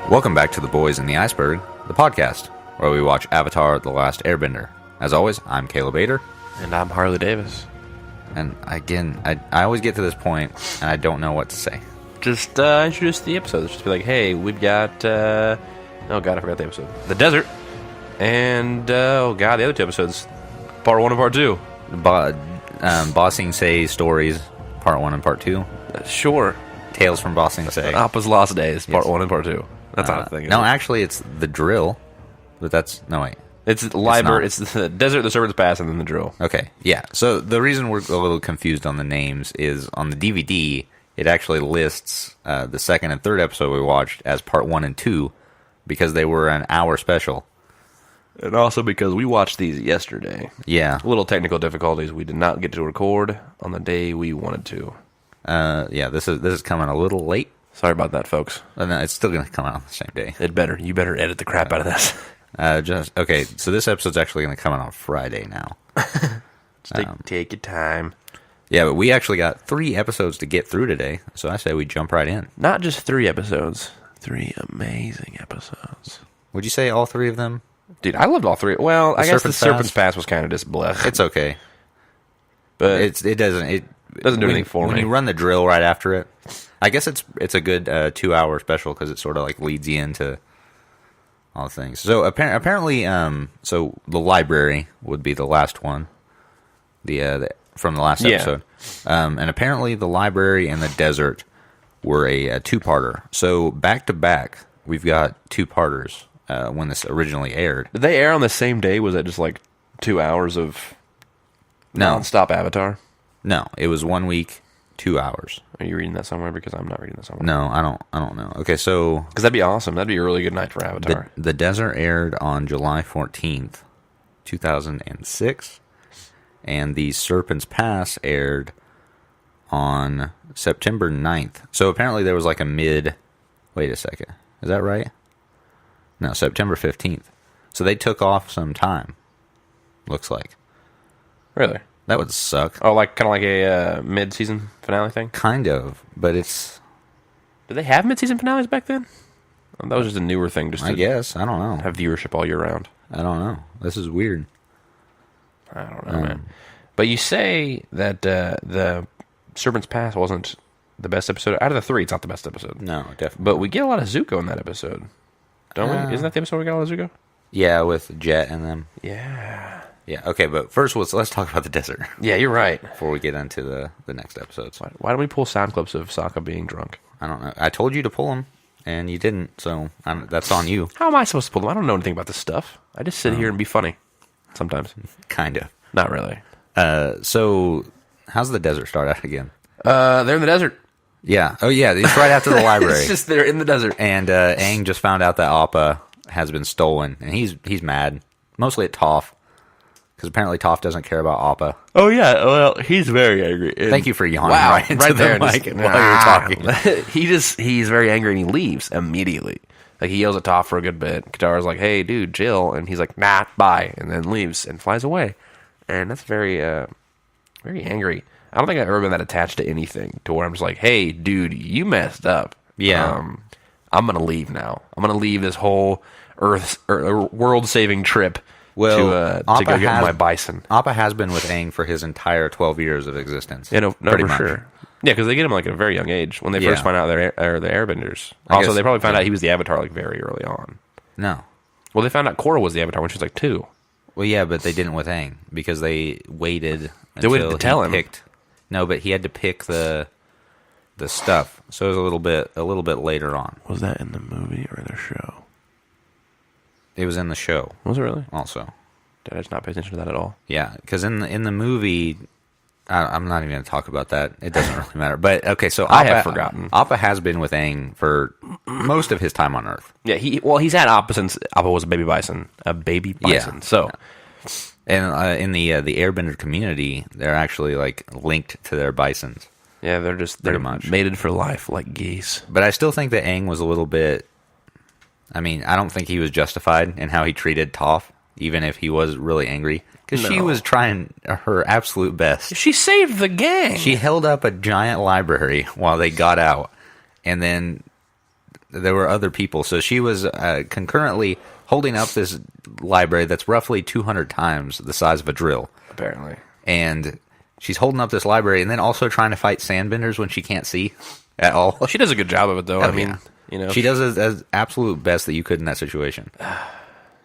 Welcome back to The Boys and the Iceberg, the podcast, where we watch Avatar: The Last Airbender. As always, I'm Caleb Bader. And I'm Harley Davis. And again, I always get to this point, and I don't know what to say. Just introduce the episodes. Just be like, hey, we've got... oh, God, I forgot the episode. The Desert. And, oh, God, the other two episodes. Part 1 and Part 2. Ba Sing Se Stories, Part 1 and Part 2. Sure. Tales from Ba Sing Se. Appa's Lost Days, Part Yes. 1 and Part 2. That's not a thing, is No, it? actually, it's The Drill. But that's... No, wait. It's Liber. It's the Desert, the Serpent's Pass, and then the Drill. Okay, yeah. So the reason we're a little confused on the names is on the DVD, it actually lists the second and third episode we watched as Part 1 and 2 because they were an hour special. And also because we watched these yesterday. Yeah. Little technical difficulties. We did not get to record on the day we wanted to. Yeah, this is coming a little late. Sorry about that, folks. And it's still going to come out on the same day. You better edit the crap out of this. Okay, so this episode's actually going to come out on Friday now. Take your time. Yeah, but we actually got 3 episodes to get through today, so I say we jump right in. Not just 3 episodes. 3 amazing episodes. Would you say all 3 of them? Dude, I loved all 3. Well, I guess the Serpent's Serpent's Pass was kind of just blech. It's okay. But It doesn't doesn't do anything for when me. you run the drill right after it. I guess it's a good 2-hour special because it sort of like leads you into all the things. So apparently, so the library would be the last one, the from the last episode, and apparently the library and the desert were a 2-parter. So back to back, we've got 2-parters when this originally aired. Did they air on the same day? Was that just like 2 hours of non-stop Avatar? No, it was 1 week, 2 hours. Are you reading that somewhere? Because I'm not reading that somewhere. No, I don't know. Okay, so Because that'd be awesome. That'd be a really good night for Avatar. The Desert aired on July 14th, 2006, and the Serpent's Pass aired on September 9th. So apparently there was like a wait a second, is that right? No, September 15th. So they took off some time, looks like. Really? That would suck. Oh, kind of like a mid-season finale thing? Kind of, but it's... Did they have mid-season finales back then? Oh, that was just a newer thing. Just I to guess, I don't know. have viewership all year round. I don't know. This is weird. I don't know, man. But you say that the Serpent's Pass wasn't the best episode. Out of the 3, it's not the best episode. No, definitely. But we get a lot of Zuko in that episode. Don't we? Isn't that the episode we got a lot of Zuko? Yeah, with Jet and them. Yeah. Yeah, okay, but first let's talk about the desert Yeah, you're right. before we get into the next episodes. Why don't we pull sound clips of Sokka being drunk? I don't know. I told you to pull them, and you didn't, so that's on you. How am I supposed to pull them? I don't know anything about this stuff. I just sit here and be funny. Sometimes. Kind of. Not really. So, how's the desert start out again? They're in the desert. Yeah. Oh, yeah, it's right after the library. It's just they're in the desert. And Aang just found out that Appa has been stolen, and he's mad. Mostly at Toph, because apparently Toph doesn't care about Appa. Oh, yeah. Well, he's very angry. Thank you for yawning Wow, into there. the mic Just, while you're talking. he's very angry and he leaves immediately. Like, he yells at Toph for a good bit. Katara's like, hey, dude, chill. And he's like, nah, bye. And then leaves and flies away. And that's very, very angry. I don't think I've ever been that attached to anything to where I'm just like, hey, dude, you messed up. Yeah. I'm going to leave now. I'm going to leave this whole world-saving trip to go get my bison. Appa has been with Aang for his entire 12 years of existence. Yeah, no, pretty for much. sure. Yeah, because they get him like at a very young age when they first find out they're the Airbenders. I Also, guess- they probably found out he was the Avatar like very early on. No. Well, they found out Korra was the Avatar when she was like 2. Well, yeah, but they didn't with Aang because they waited They waited to tell him. No, but he had to pick the stuff. So it was a little bit later on. Was that in the movie or the show? It was in the show Was it really? also. Did I just not pay attention to that at all? Yeah, because in the movie, I'm not even going to talk about that. It doesn't really matter. But okay, so I have forgotten. Appa has been with Aang for most of his time on Earth. Yeah, he's had Appa since Appa was a baby bison. Yeah. So, And in the Airbender community, they're actually like linked to their bisons. yeah, they're Pretty much. mated for life like geese. But I still think that Aang was a little bit... I mean, I don't think he was justified in how he treated Toph, even if he was really angry. Because she No. was trying her absolute best. She saved the gang. She held up a giant library while they got out. And then there were other people. So she was concurrently holding up this library that's roughly 200 times the size of a drill. Apparently. And she's holding up this library and then also trying to fight sandbenders when she can't see at all. Well, she does a good job of it, though. I mean, she does as absolute best that you could in that situation.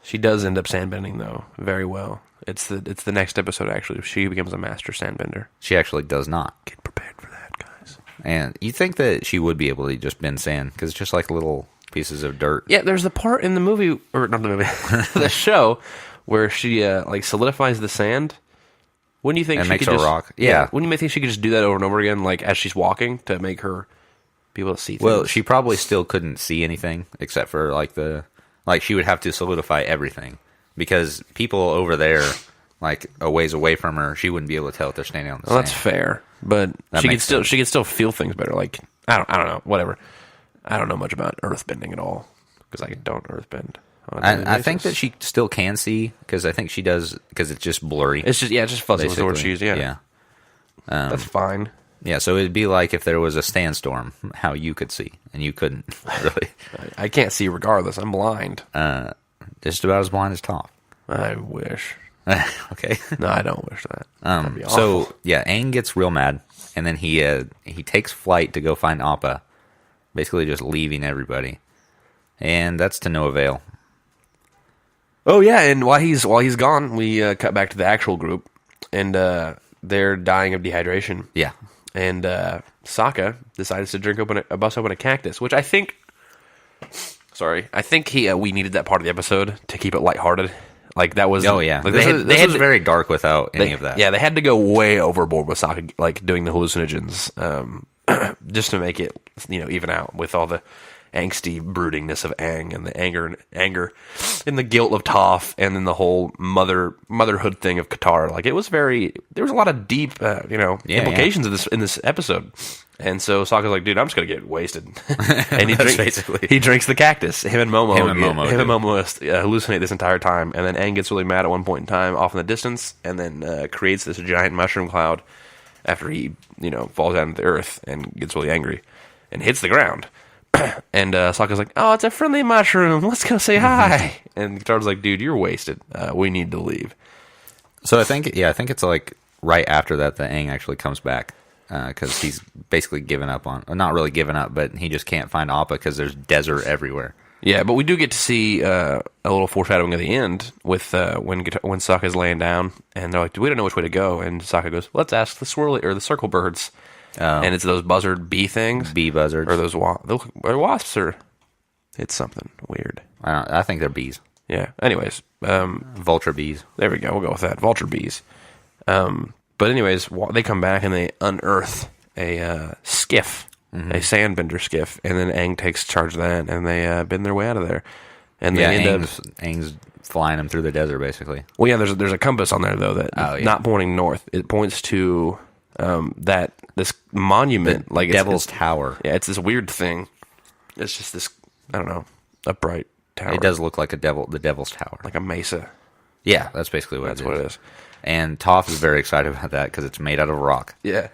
She does end up sandbending, though, very well. It's the next episode, actually. She becomes a master sandbender. She actually does not. Get prepared for that, guys. And you think that she would be able to just bend sand, because it's just like little pieces of dirt. Yeah, there's the part in the movie, or not the movie, the show, where she solidifies the sand. Wouldn't you think and she makes could a just, rock? Yeah. Wouldn't you think she could just do that over and over again, like as she's walking, to make her be able to see things? Well, she probably still couldn't see anything except for she would have to solidify everything, because people over there, like a ways away from her, she wouldn't be able to tell if they're standing on the sand. That's fair, but she could still feel things better. Like I don't know, whatever. I don't know much about earthbending at all because I don't earthbend. I think that she still can see, because I think she does, because it's just blurry. It's just fuzzy with the word she's yeah. That's fine. Yeah, so it'd be like if there was a sandstorm, how you could see, and you couldn't, really. I can't see regardless. I'm blind. Just about as blind as Toph. I wish. Okay. No, I don't wish that. That'd be awful. So, yeah, Aang gets real mad, and then he takes flight to go find Appa, basically just leaving everybody. And that's to no avail. Oh, yeah, and while he's gone, we cut back to the actual group, and they're dying of dehydration. Yeah. And Sokka decides to bust open a cactus, which I think... Sorry. I think we needed that part of the episode to keep it lighthearted. Like, that was... Oh, yeah. Like, this was very dark without any of that. Yeah, they had to go way overboard with Sokka, like, doing the hallucinogens, just to make it, even out with all the angsty broodingness of Aang and the anger and the guilt of Toph, and then the whole motherhood thing of Katara. Like, it was there was a lot of deep, implications in this episode. And so Sokka's like, dude, I'm just gonna get wasted, and he drinks the cactus. Him and Momo hallucinate this entire time, and then Aang gets really mad at one point in time, off in the distance, and then creates this giant mushroom cloud after he falls down to the earth and gets really angry and hits the ground. And Sokka's like, oh, it's a friendly mushroom. Let's go say hi. And Katara's like, dude, you're wasted. We need to leave. So I think it's like right after that Aang actually comes back, because he's basically given up on, not really given up, but he just can't find Appa because there's desert everywhere. Yeah, but we do get to see a little foreshadowing at the end with when Sokka's laying down, and they're like, we don't know which way to go. And Sokka goes, let's ask the circle birds. And it's those buzzard bee things. Bee buzzards. Or those wasps, or it's something weird. I think they're bees. Yeah. Anyways. Vulture bees. There we go. We'll go with that. Vulture bees. But anyways, they come back and they unearth a skiff, a sandbender skiff, and then Aang takes charge of that, and they bend their way out of there. And they end up... Aang's flying them through the desert, basically. Well, yeah, there's a compass on there, though, that not pointing north. It points to... this monument, like Devil's Tower. Yeah, it's this weird thing. It's just this, I don't know, upright tower. It does look like the Devil's Tower, like a mesa. Yeah, that's basically what it is. And Toph is very excited about that because it's made out of rock. Yeah,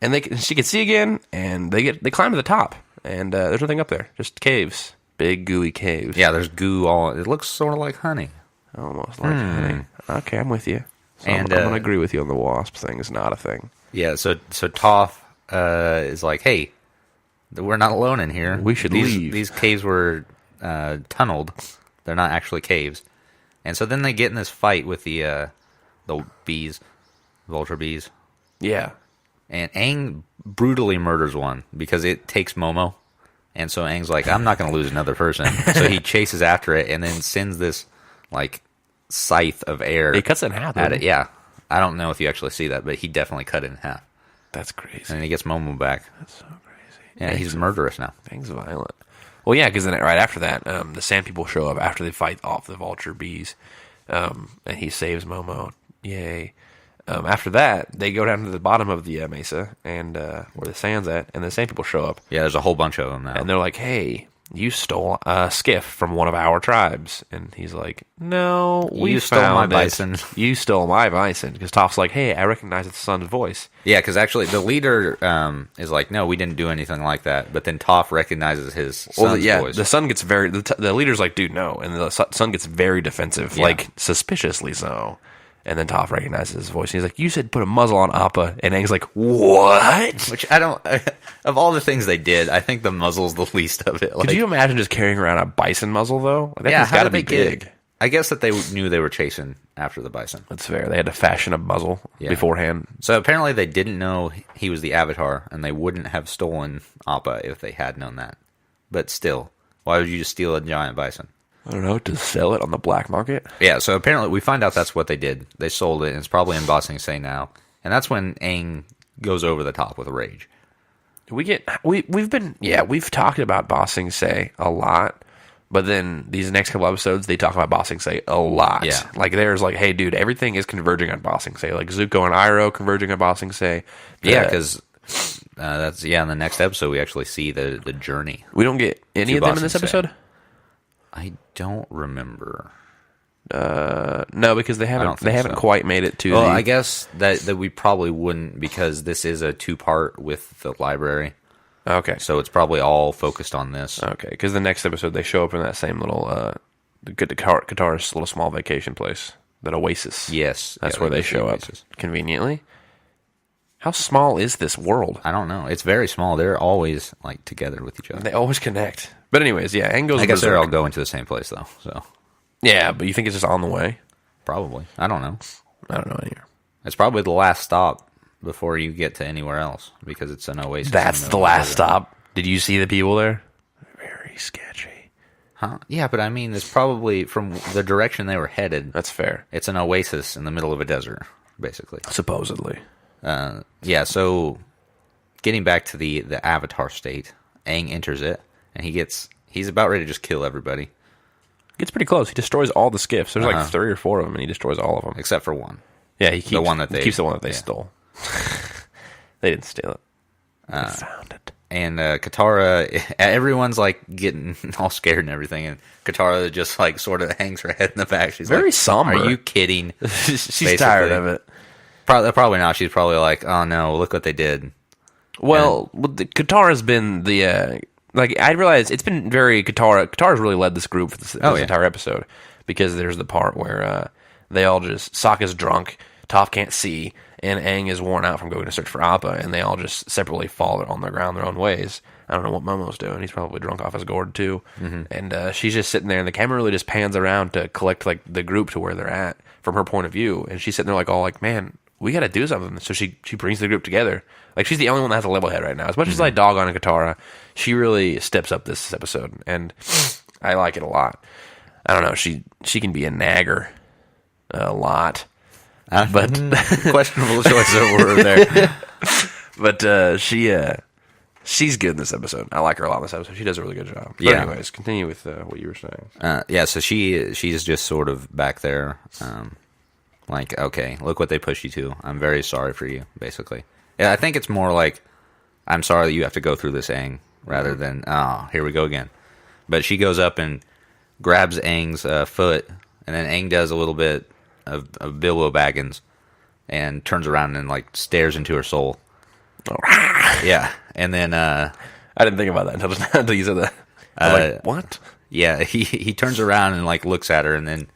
and she can see again, and they climb to the top, and there's nothing up there, just caves, big gooey caves. Yeah, there's goo all. It looks sort of like honey, almost like honey. Okay, I'm with you. So I'm going to agree with you on the wasp thing. Is not a thing. Yeah, so Toph is like, hey, we're not alone in here. We should leave. These caves were tunneled. They're not actually caves. And so then they get in this fight with the bees, vulture bees. Yeah. And Aang brutally murders one because it takes Momo. And so Aang's like, I'm not going to lose another person. So he chases after it and then sends this, like, scythe of air. He cuts it in half. At it, yeah. I don't know if you actually see that, but he definitely cut it in half. That's crazy. And he gets Momo back. That's so crazy. Yeah, he's murderous now. Aang's violent. Well, yeah, because then right after that, the sand people show up after they fight off the vulture bees, and he saves Momo. Yay. After that, they go down to the bottom of the mesa and where the sand's at, and the sand people show up. Yeah, there's a whole bunch of them now. And they're like, hey, you stole a skiff from one of our tribes. And he's like, no, You stole my bison. You stole my bison. Because Toph's like, hey, I recognize it's the son's voice. Yeah, because actually the leader is like, no, we didn't do anything like that. But then Toph recognizes his son's voice. The son gets the leader's like, dude, no. And the son gets very defensive, like suspiciously so. And then Toph recognizes his voice. And he's like, you said put a muzzle on Appa. And Aang's like, what? Which I don't... Of all the things they did, I think the muzzle's the least of it. Could you imagine just carrying around a bison muzzle, though? Like, that thing's got to be big. I guess that they knew they were chasing after the bison. That's fair. They had to fashion a muzzle beforehand. So apparently they didn't know he was the Avatar, and they wouldn't have stolen Appa if they had known that. But still, why would you just steal a giant bison? I don't know, to sell it on the black market? Yeah, so apparently we find out that's what they did. They sold it, and it's probably in Ba Sing Se now. And that's when Aang goes over the top with rage. We've talked about Ba Sing Se a lot, but then these next couple episodes, they talk about Ba Sing Se a lot. Yeah. Like, there's like, hey, dude, everything is converging on Ba Sing Se. Like, Zuko and Iroh converging on Ba Sing Se. Yeah, because that's in the next episode we actually see the journey. We don't get any of them in this episode? I don't remember. No, because they haven't quite made it to. Well, I guess that we probably wouldn't, because this is a 2-part with the library. Okay, so it's probably all focused on this. Okay, because the next episode they show up in that same little Katara's little small vacation place, that oasis. Yes, that's where they show up conveniently. How small is this world? I don't know. It's very small. They're always like together with each other. They always connect. But anyways, yeah, Aang goes. I guess they're all going to the same place though. So yeah, but you think it's just on the way? Probably. I don't know. I don't know either. It's probably the last stop before you get to anywhere else, because it's an oasis. That's the last stop. Did you see the people there? Very sketchy. Huh? Yeah, but I mean, it's probably from the direction they were headed. That's fair. It's an oasis in the middle of a desert, basically. Supposedly. Yeah, so getting back to the Avatar state, Aang enters it, and he's about ready to just kill everybody. Gets pretty close. He destroys all the skiffs. There's like 3 or 4 of them, and he destroys all of them. Except for one. Yeah, he keeps the one that keeps the one that they stole. They didn't steal it. They found it. And Katara, everyone's like getting all scared and everything, and Katara just like sort of hangs her head in the back. She's very like, somber. Are you kidding? She's tired of it. Probably not. She's probably like, oh no, look what they did. Well, Katara's been the I realize it's been very Katara's really led this group for this entire episode, because there's the part where they all just Sokka's drunk, Toph can't see, and Aang is worn out from going to search for Appa, and they all just separately fall on the ground their own ways. I don't know what Momo's doing. He's probably drunk off his gourd too. Mm-hmm. And she's just sitting there, and the camera really just pans around to collect like the group to where they're at from her point of view, and she's sitting there like all like, man, we got to do something. So she brings the group together. Like, she's the only one that has a level head right now. As much as I dog on Katara, she really steps up this episode, and I like it a lot. I don't know. She can be a nagger a lot, but questionable choice of word there. But she's good in this episode. I like her a lot in this episode. She does a really good job. But anyways, continue with what you were saying. Yeah. So she's just sort of back there. Like, okay, look what they pushed you to. I'm very sorry for you, basically. Yeah, I think it's more like, I'm sorry that you have to go through this, Aang, rather than, oh, here we go again. But she goes up and grabs Aang's foot, and then Aang does a little bit of Bilbo Baggins, and turns around and, like, stares into her soul. Oh. Yeah, and then... I didn't think about that until you said that. Like, what? Yeah, he turns around and, like, looks at her, and then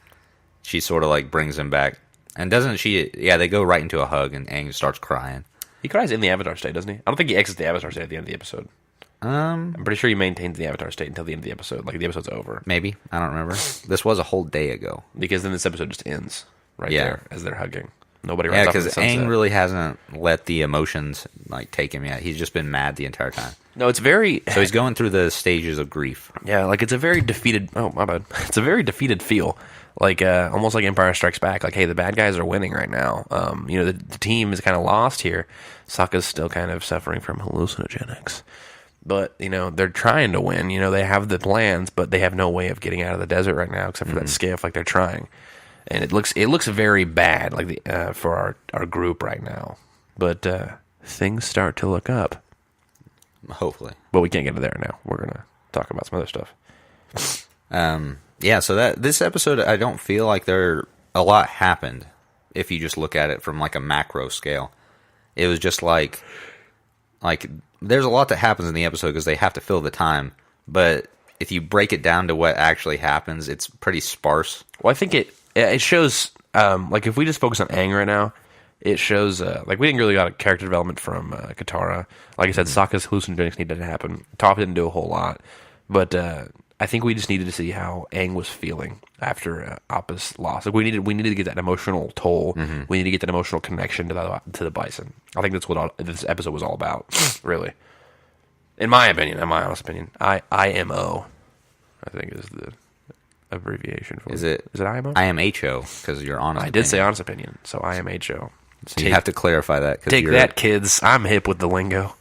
she sort of, like, brings him back. And doesn't she... Yeah, they go right into a hug, and Aang starts crying. He cries in the Avatar state, doesn't he? I don't think he exits the Avatar state at the end of the episode. I'm pretty sure he maintains the Avatar state until the end of the episode. Like, the episode's over. Maybe. I don't remember. This was a whole day ago. Because then this episode just ends there as they're hugging. Nobody runs off in the sunset. Because Aang really hasn't let the emotions, like, take him yet. He's just been mad the entire time. No, it's very... So he's going through the stages of grief. Yeah, like, it's a very defeated... Oh, my bad. It's a very defeated feel. Like, almost like Empire Strikes Back. Like, hey, the bad guys are winning right now. The team is kind of lost here. Sokka's still kind of suffering from hallucinogenics. But, they're trying to win. They have the plans, but they have no way of getting out of the desert right now, except for that skiff. Like, they're trying. And it looks very bad, like, for our group right now. But things start to look up. Hopefully. But we can't get to there now. We're going to talk about some other stuff. Yeah, so this episode, I don't feel like a lot happened if you just look at it from like a macro scale. It was just like there's a lot that happens in the episode because they have to fill the time, but if you break it down to what actually happens, it's pretty sparse. Well, I think it shows, like if we just focus on Aang right now, it shows, like we didn't really got a character development from Katara. Like I said, Sokka's hallucinogenics needed to happen. Toph didn't do a whole lot, but I think we just needed to see how Aang was feeling after Appa's loss. Like we needed to get that emotional toll. Mm-hmm. We need to get that emotional connection to the Bison. I think that's what this episode was all about, really. In my opinion, in my honest opinion, IMO, I think is the abbreviation for Is it IMO? IMHO because you're honest. I did say honest opinion, so IMHO. So you have to clarify that. Take that, kids. I'm hip with the lingo.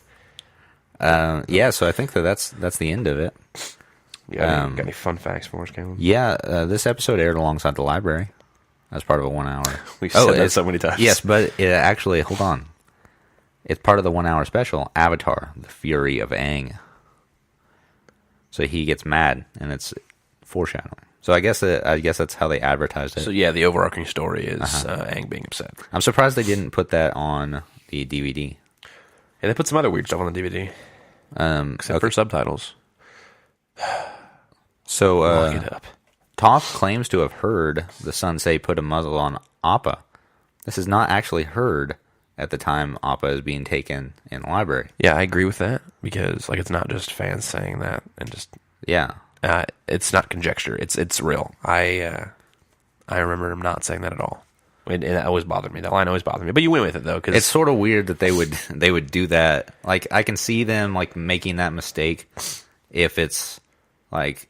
Yeah, so I think that's the end of it. Got any fun facts for us, Caleb? Yeah, this episode aired alongside The Library as part of a 1 hour. We've said that so many times. Yes, but it actually, hold on. It's part of the 1 hour special, Avatar, The Fury of Aang. So he gets mad, and it's foreshadowing. So I guess that's how they advertised it. So yeah, the overarching story is Aang being upset. I'm surprised they didn't put that on the DVD. Yeah, they put some other weird stuff on the DVD. Except for subtitles. So, Lock it up. Toph claims to have heard the son say put a muzzle on Appa. This is not actually heard at the time Appa is being taken in the library. Yeah, I agree with that because like it's not just fans saying that and just yeah, it's not conjecture. It's real. I remember him not saying that at all. And that always bothered me. That line always bothered me. But you went with it though, because it's sort of weird that they would do that. Like I can see them like making that mistake if it's like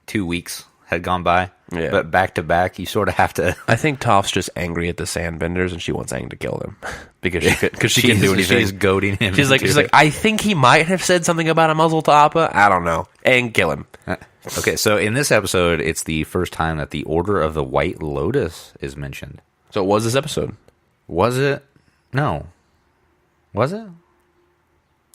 2 weeks had gone by. Yeah. But back to back, you sort of have to. I think Toph's just angry at the Sandbenders, and she wants Aang to kill them because she can do anything. She's goading him. She's like, I think he might have said something about a muzzle to Appa. I don't know. Aang, kill him. Okay, so in this episode, it's the first time that the Order of the White Lotus is mentioned. So it was this episode? Was it? No. Was it?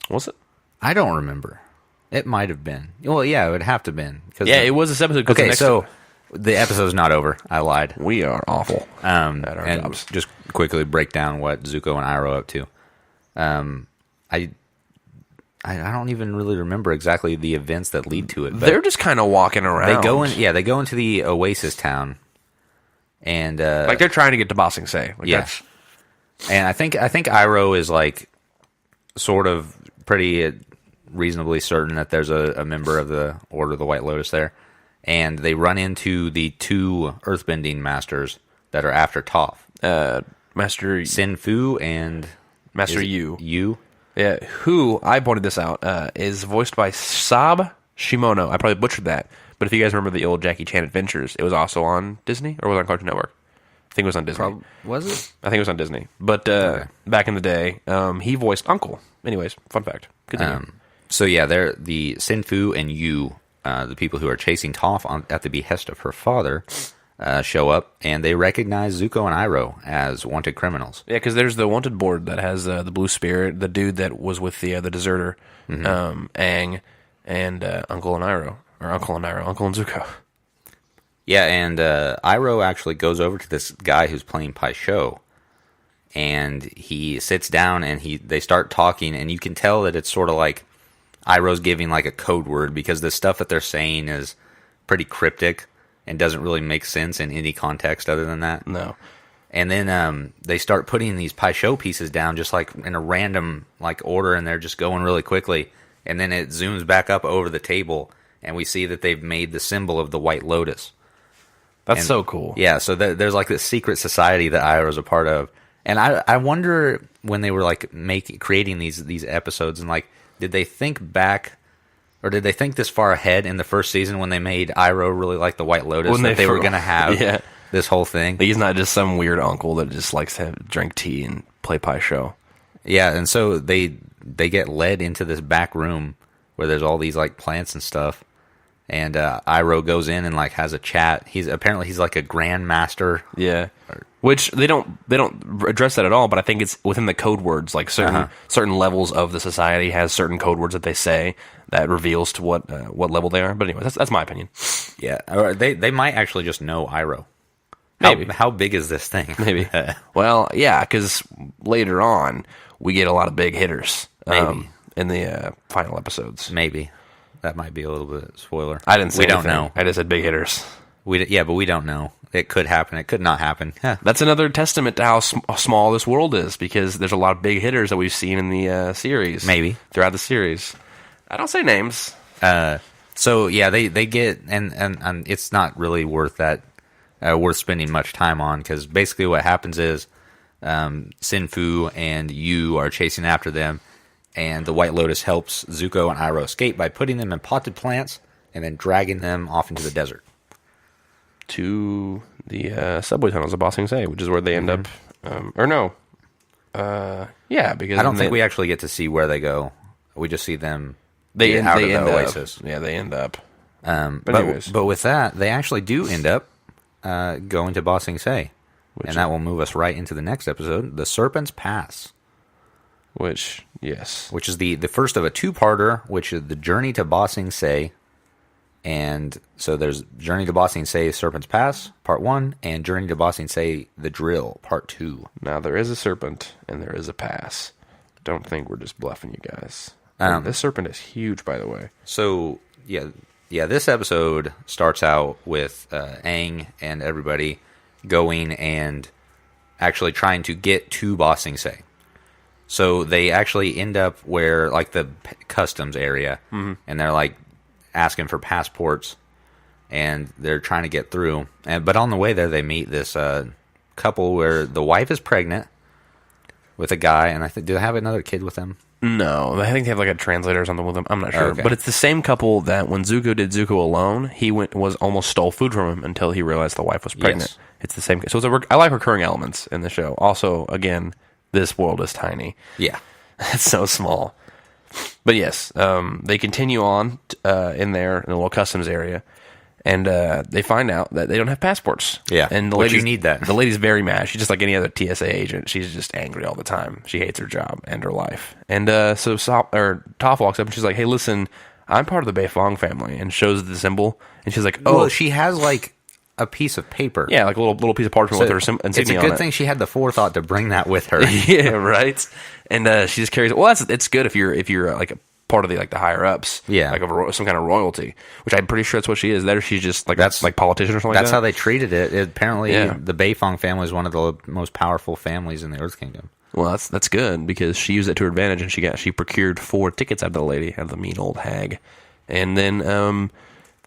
Was it? I don't remember. It might have been. Well, yeah, it would have to have been. Yeah, it was this episode. Okay, so the episode's not over. I lied. We are awful at our and jobs. Just quickly break down what Zuko and Iroh are up to. I don't even really remember exactly the events that lead to it. But they're just kind of walking around. They go into the Oasis town, and like they're trying to get to Ba Sing Se. Like yeah, and I think Iroh is like sort of pretty reasonably certain that there's a member of the Order of the White Lotus there, and they run into the two earthbending masters that are after Toph, Master Sin Fu and Master Yu. Yu. Yeah, who, I pointed this out, is voiced by Sab Shimono. I probably butchered that, but if you guys remember the old Jackie Chan Adventures, it was also on Disney, or was it on Cartoon Network? I think it was on Disney. Was it? I think it was on Disney. But back in the day, he voiced Uncle. Anyways, fun fact. So yeah, they're the Sin Fu and Yu, the people who are chasing Toph at the behest of her father, show up, and they recognize Zuko and Iroh as wanted criminals. Yeah, because there's the wanted board that has the Blue Spirit, the dude that was with the deserter, Aang, and Uncle and Iroh, or Uncle and Iroh, Uncle and Zuko. Yeah, and Iroh actually goes over to this guy who's playing Pai Sho, and he sits down, and they start talking, and you can tell that it's sort of like Iroh's giving like a code word, because the stuff that they're saying is pretty cryptic and doesn't really make sense in any context other than that. No. And then they start putting these Pai Sho pieces down just like in a random like order, and they're just going really quickly. And then it zooms back up over the table, and we see that they've made the symbol of the White Lotus. That's so cool. Yeah, so there's like this secret society that Iroh's a part of. And I wonder when they were like creating these episodes, and like, did they think back, or did they think this far ahead in the first season when they made Iroh really like the White Lotus, when they were going to have this whole thing? He's not just some weird uncle that just likes to drink tea and play Pai Sho. Yeah, and so they get led into this back room where there's all these like plants and stuff, and Iroh goes in and like has a chat. He's like a grandmaster. Yeah. Which they don't address that at all, but I think it's within the code words. Like certain levels of the society has certain code words that they say that reveals to what level they are. But anyway, that's my opinion. Yeah, or they might actually just know Iroh. Maybe. How big is this thing? Maybe. Well, yeah, because later on we get a lot of big hitters. Maybe. In the final episodes. Maybe that might be a little bit of spoiler. I didn't say we anything. don't know. I just said big hitters. But we don't know. It could happen. It could not happen. That's another testament to how small this world is, because there's a lot of big hitters that we've seen in the series. Maybe throughout the series. I don't say names. So yeah, they get and it's not really worth spending much time on, because basically what happens is Sinfu and Yu are chasing after them, and the White Lotus helps Zuko and Iroh escape by putting them in potted plants and then dragging them off into the desert. To the subway tunnels of Ba Sing Se, which is where they end up. Yeah, because I don't think we actually get to see where they go. We just see them they out of the end oasis. Up. Yeah, they end up. But with that, they actually do end up going to Ba Sing Se, and that will move us right into the next episode, the Serpent's Pass. Which is the first of a two-parter, which is the Journey to Ba Sing Se. And so there's Journey to Ba Sing Se, Serpent's Pass, Part 1, and Journey to Ba Sing Se, The Drill, Part 2. Now, there is a serpent, and there is a pass. Don't think we're just bluffing you guys. This serpent is huge, by the way. So, yeah, this episode starts out with Aang and everybody going and actually trying to get to Ba Sing Se. So they actually end up where, like, the customs area, and they're, like, asking for passports, and they're trying to get through. But on the way there, they meet this couple where the wife is pregnant with a guy, and do they have another kid with them? No, I think they have like a translator or something with them. I'm not sure, okay. But it's the same couple that when Zuko did Zuko alone, he was almost stole food from him until he realized the wife was pregnant. Yes. It's the same. So I like recurring elements in the show. Also, again, this world is tiny. Yeah, it's so small. But yes, they continue on in there in the little customs area, and they find out that they don't have passports. Yeah, and you need that. The lady's very mad. She's just like any other TSA agent. She's just angry all the time. She hates her job and her life. And so Toph walks up and she's like, "Hey, listen, I'm part of the Beifong family," and shows the symbol. And she's like, "Oh, well, she has like a piece of paper." Yeah, like a little piece of parchment with her insignia on it. It's a good thing she had the forethought to bring that with her. Yeah, right. And she just carries it. Well, it's good if you're like a part of the higher ups. Yeah, like some kind of royalty, which I'm pretty sure that's what she is. There, she's just like that's like politician or something. That's like that. how they treated it. Apparently, the Beifong family is one of the most powerful families in the Earth Kingdom. Well, that's good, because she used it to her advantage, and she procured 4 tickets out of the lady, out of the mean old hag, and then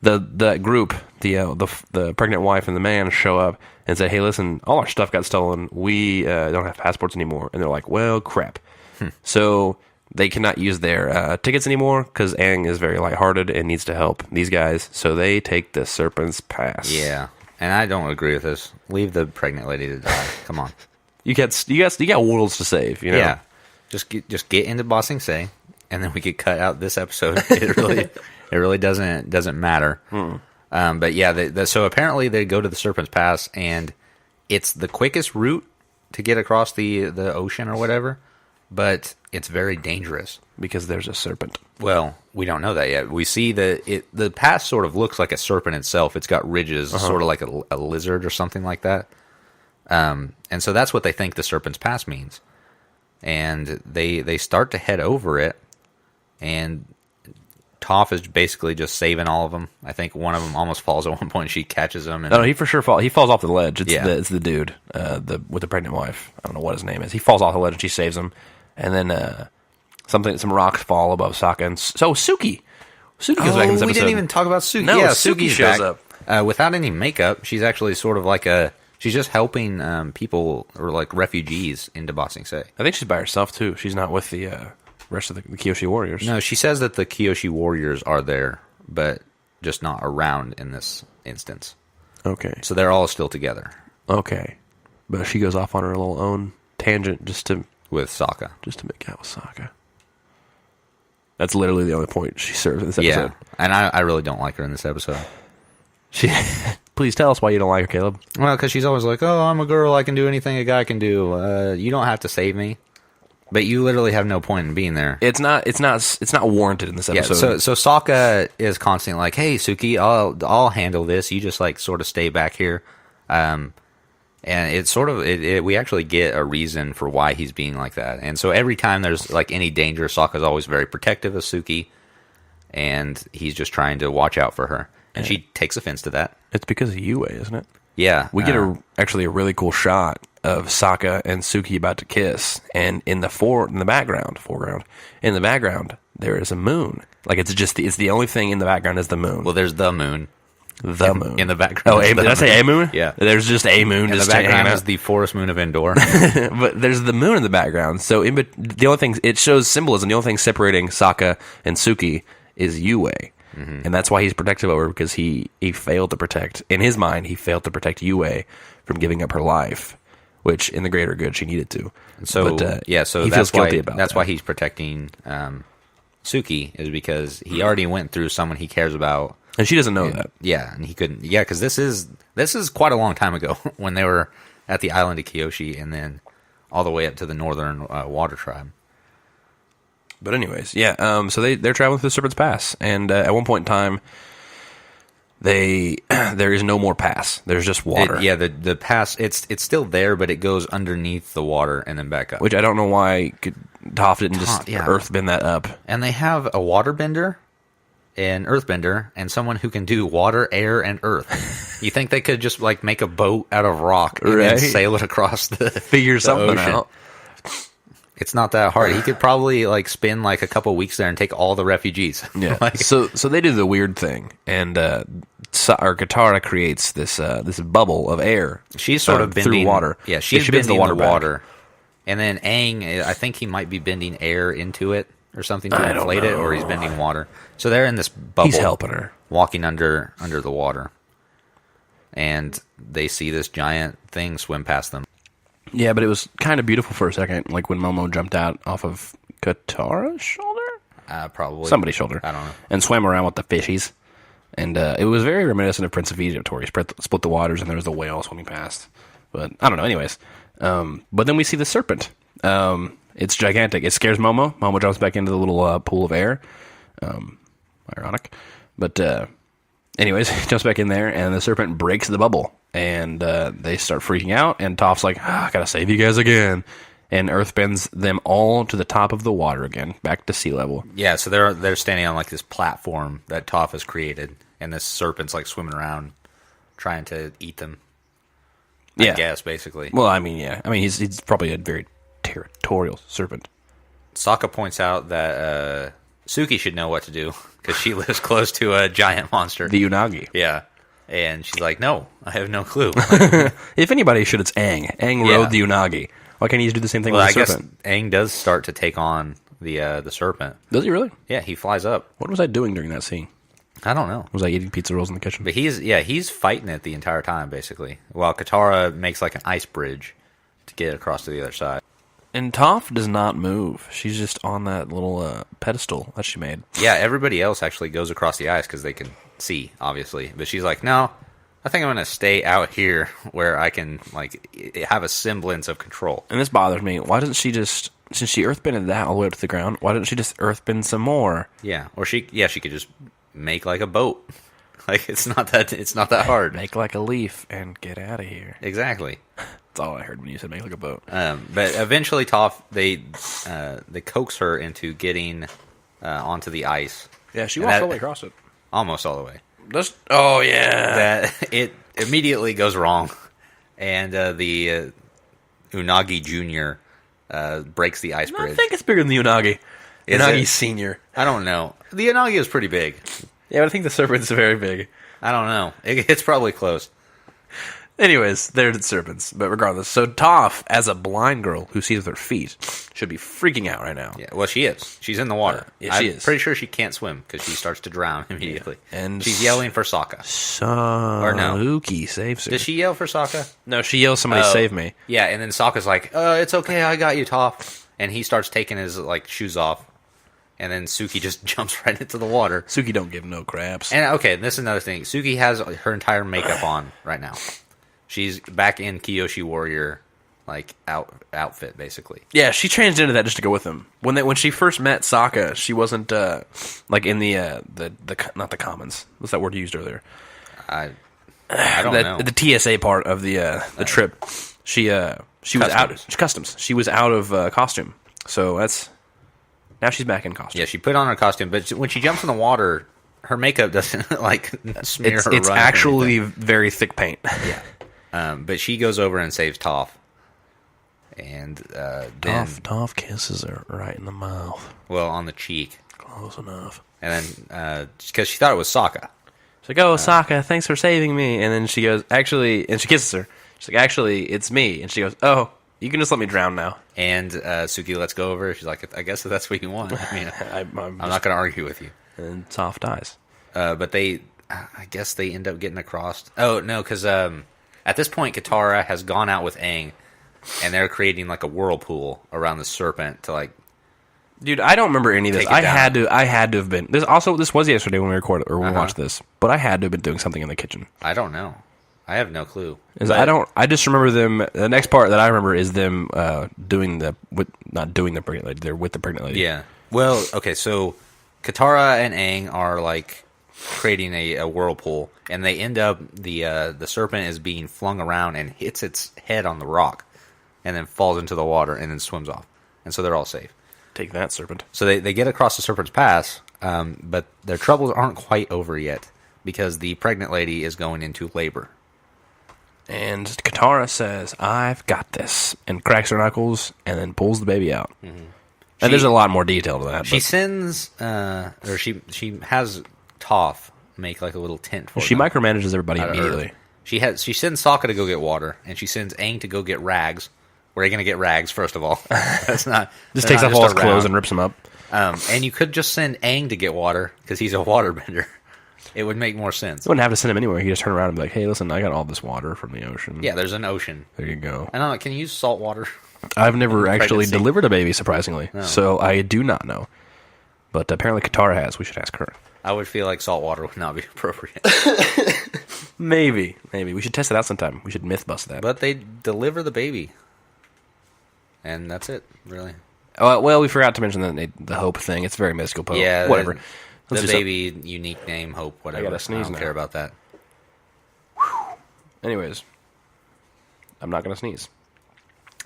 the group, the pregnant wife and the man show up and say, "Hey, listen, all our stuff got stolen. We don't have passports anymore." And they're like, "Well, crap." So they cannot use their tickets anymore because Aang is very lighthearted and needs to help these guys. So they take the Serpent's Pass. Yeah, and I don't agree with this. Leave the pregnant lady to die. Come on, you got worlds to save. You know? Yeah, just get into Ba Sing Se, and then we could cut out this episode. It really doesn't matter. But yeah, so apparently they go to the Serpent's Pass, and it's the quickest route to get across the ocean or whatever, but it's very dangerous because there's a serpent. Well, we don't know that yet. We see the pass sort of looks like a serpent itself. It's got ridges, sort of like a lizard or something like that. And so that's what they think the Serpent's Pass means. And they start to head over it, and Toph is basically just saving all of them. I think one of them almost falls at one point. She catches him. And, no, he for sure falls. He falls off the ledge. It's the dude with the pregnant wife. I don't know what his name is. He falls off the ledge and she saves him. And then some rocks fall above Sokka. And so Suki goes back in this episode. We didn't even talk about Suki. No, yeah, Suki shows back. Up without any makeup. She's actually sort of like she's just helping people or like refugees into Ba Sing Se. I think she's by herself too. She's not with the rest of the Kyoshi warriors. No, she says that the Kyoshi warriors are there, but just not around in this instance. Okay. So they're all still together. Okay. But she goes off on her little own tangent with Sokka. Just to make out with Sokka. That's literally the only point she serves in this episode. Yeah, and I really don't like her in this episode. Please tell us why you don't like her, Caleb. Well, because she's always like, "Oh, I'm a girl. I can do anything a guy can do. You don't have to save me." But you literally have no point in being there. It's not warranted in this Yeah, episode. so Sokka is constantly like, "Hey, Suki, I'll handle this. You just like sort of stay back here." And it's sort of we actually get a reason for why he's being like that. And so every time there's like any danger, Sokka's always very protective of Suki, and he's just trying to watch out for her. And she takes offense to that. It's because of Yue, isn't it? Yeah, We get actually a really cool shot of Sokka and Suki about to kiss, and in the background, there is a moon. Like it's the only thing in the background is the moon. Well, there's the moon. The moon In the background. Oh, did I say a moon? Yeah. There's just a moon. In the just background hanging is out. the forest moon of Endor. But there's the moon in the background. So the only thing it shows symbolism. The only thing separating Sokka and Suki is Yue, and that's why he's protective of her, because he failed to protect. In his mind, he failed to protect Yue from giving up her life, which in the greater good she needed to. So but, so he that's feels guilty why about that's that. why he's protecting Suki, is because he already went through someone he cares about. And she doesn't know that. Yeah, and he couldn't. Yeah, because this is quite a long time ago when they were at the island of Kyoshi, and then all the way up to the northern water tribe. But anyways, yeah. So they're traveling through the Serpent's Pass, and at one point in time, there is no more pass. There's just water. The pass, it's still there, but it goes underneath the water and then back up. Which I don't know why Toph didn't just Yeah. earthbend that up. And they have a waterbender, an earthbender, and someone who can do water, air, and earth. You think they could just like make a boat out of rock and then Right. sail it across the Figure the something ocean? out. It's not that hard. He could probably like spend like a couple weeks there and take all the refugees. Yeah. Like, so they do the weird thing, and our Katara creates this bubble of air. she's sort of through bending water. Yeah, she's she bends bending the back. water. And then Aang, I think he might be bending air into it or something to I don't inflate it, or he's bending water. So they're in this bubble. He's helping her. Walking under the water. And they see this giant thing swim past them. Yeah, but it was kind of beautiful for a second, like when Momo jumped out off of Katara's shoulder? Probably. Somebody's shoulder. I don't know. And swam around with the fishies. And it was very reminiscent of Prince of Egypt, where he split the waters and there was the whale swimming past. But I don't know, anyways. But then we see the serpent. It's gigantic. It scares Momo. Momo jumps back into the little pool of air. Ironic. But anyways, he jumps back in there, and the serpent breaks the bubble. And they start freaking out, and Toph's like, I gotta save you guys again. And Earth bends them all to the top of the water again, back to sea level. Yeah, so they're standing on like this platform that Toph has created, and this serpent's like swimming around, trying to eat them. I guess, basically. Well, I mean, yeah. I mean, he's probably a very territorial serpent. Sokka points out that Suki should know what to do, because she lives close to a giant monster. The Unagi. Yeah. And she's like, no, I have no clue. If anybody should, it's Aang. Aang Yeah. rode the Unagi. Why can't he just do the same thing Well, I with the guess serpent? Aang does start to take on the serpent. Does he really? Yeah, he flies up. What was I doing during that scene? I don't know. Was I eating pizza rolls in the kitchen? But he's fighting it the entire time, basically. While Katara makes like an ice bridge to get across to the other side. And Toph does not move. She's just on that little pedestal that she made. Yeah, everybody else actually goes across the ice because they can see, obviously. But she's like, no, I think I'm going to stay out here where I can like have a semblance of control. And this bothers me. Why doesn't she just, since she earthbended that all the way up to the ground, why didn't she just earthbend some more? Yeah, or she could just make like a boat. Like it's not that hard. Make like a leaf and get out of here. Exactly. That's all I heard when you said make like a boat. But eventually, Toph they coax her into getting onto the ice. Yeah, she And walks that- all the way across it. Almost all the way. Oh, yeah. That it immediately goes wrong, and the Unagi Junior breaks the ice I bridge. think it's bigger than the Unagi. Is Unagi it? Senior. I don't know. The Unagi is pretty big. Yeah, but I think the serpent's very big. I don't know. It's probably close. Anyways, they're the serpents. But regardless, so Toph, as a blind girl who sees with her feet, should be freaking out right now. Yeah, well, she is. She's in the water. Yeah, she I'm is. pretty sure she can't swim because she starts to drown immediately. And she's yelling for Sokka. Saruki saves her. Does she yell for Sokka? No, she yells, "Somebody Oh. save me!" Yeah, and then Sokka's like, "It's okay, I got you, Toph." And he starts taking his like shoes off, and then Suki just jumps right into the water. Suki don't give no craps. And okay, this is another thing. Suki has her entire makeup on right now. She's back in Kyoshi Warrior like outfit basically. Yeah, she changed into that just to go with him. When she first met Sokka, she wasn't like in the not the commons. What's that word you used earlier? I don't know. The TSA part of the trip. She was out customs. She was out of costume. So now she's back in costume. Yeah, she put on her costume, but when she jumps in the water, her makeup doesn't like smear her. It's run actually very thick paint. Yeah. But she goes over and saves Toph. And then Toph kisses her right in the mouth. Well, on the cheek. Close enough. And then because she thought it was Sokka. She's like, "Oh, Sokka, thanks for saving me." And then she goes, "Actually," and she kisses her. She's like, "Actually, it's me." And she goes, "Oh, you can just let me drown now." And Suki lets go of her. She's like, "I guess that's what you want." I mean, I'm not going to argue with you. And Toph dies. But I guess they end up getting across. Oh no, because at this point, Katara has gone out with Aang, and they're creating like a whirlpool around the serpent to like. Dude, I don't remember any of this. I had to have been. This was yesterday when we recorded or we watched this, but I had to have been doing something in the kitchen. I don't know. I have no clue. I just remember them. The next part that I remember is them not doing the pregnant lady. They're with the pregnant lady. Yeah. Well, okay. So Katara and Aang are like creating a whirlpool, and they end up the serpent is being flung around and hits its head on the rock, and then falls into the water and then swims off, and so they're all safe. Take that, serpent. So they get across the Serpent's Pass, but their troubles aren't quite over yet because the pregnant lady is going into labor. And Katara says, "I've got this," and cracks her knuckles and then pulls the baby out. Mm-hmm. And there's a lot more detail to that. She sends, or she has Toph make like a little tent for she them. Micromanages everybody immediately. She sends Sokka to go get water, and she sends Aang to go get rags. Where are you going to get rags, first of all? That's not... Just takes off all his clothes and rips them up. And you could just send Aang to get water, because he's a waterbender. It would make more sense. You wouldn't have to send him anywhere. He could just turn around and be like, "Hey, listen, I got all this water from the ocean." Yeah, there's an ocean. There you go. I don't know, can you use salt water? I've never actually delivered a baby, surprisingly. No. So I do not know. But apparently Katara has. We should ask her. I would feel like salt water would not be appropriate. Maybe. We should test it out sometime. We should myth bust that. But they deliver the baby. And that's it, really. Well, we forgot to mention the Hope thing. It's very mystical. Pope. Yeah, whatever. The baby, unique name, Hope, whatever. I don't care about that. Anyways, I'm not going to sneeze.